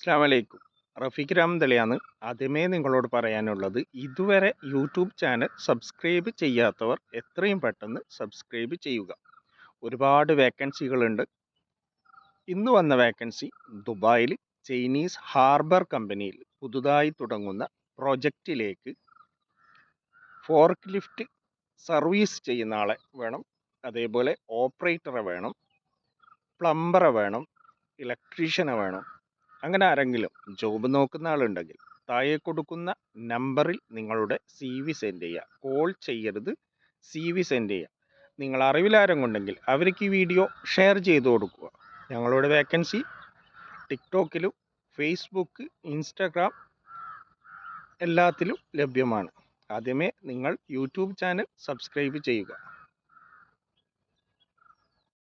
അസ്സലാമലൈക്കും. റഫീഖ് രാമന്തളിയാണ്. ആദ്യമേ നിങ്ങളോട് പറയാനുള്ളത്, ഇതുവരെ യൂട്യൂബ് ചാനൽ സബ്സ്ക്രൈബ് ചെയ്യാത്തവർ എത്രയും പെട്ടെന്ന് സബ്സ്ക്രൈബ് ചെയ്യുക. ഒരുപാട് വേക്കൻസികളുണ്ട്. ഇന്ന് വന്ന വേക്കൻസി ദുബായിൽ ചൈനീസ് ഹാർബർ കമ്പനിയിൽ പുതുതായി തുടങ്ങുന്ന പ്രൊജക്റ്റിലേക്ക് ഫോർക്ക് ലിഫ്റ്റ് സർവീസ് ചെയ്യുന്ന ആളെ വേണം. അതേപോലെ ഓപ്പറേറ്ററെ വേണം, പ്ലംബറെ വേണം, ഇലക്ട്രീഷ്യനെ വേണം. അങ്ങനെ ആരെങ്കിലും ജോബ് നോക്കുന്ന ആളുണ്ടെങ്കിൽ താഴെ കൊടുക്കുന്ന നമ്പറിൽ നിങ്ങളുടെ CV സെൻഡ് ചെയ്യുക. കോൾ ചെയ്യരുത്, CV സെൻഡ് ചെയ്യുക. നിങ്ങൾ അറിവിലാരെങ്കിലും അവർക്ക് ഈ വീഡിയോ ഷെയർ ചെയ്ത് കൊടുക്കുക. ഞങ്ങളുടെ വേക്കൻസി ടിക്ടോക്കിലും ഫേസ്ബുക്ക്, ഇൻസ്റ്റഗ്രാം എല്ലാത്തിലും ലഭ്യമാണ്. ആദ്യമേ നിങ്ങൾ യൂട്യൂബ് ചാനൽ സബ്സ്ക്രൈബ് ചെയ്യുക.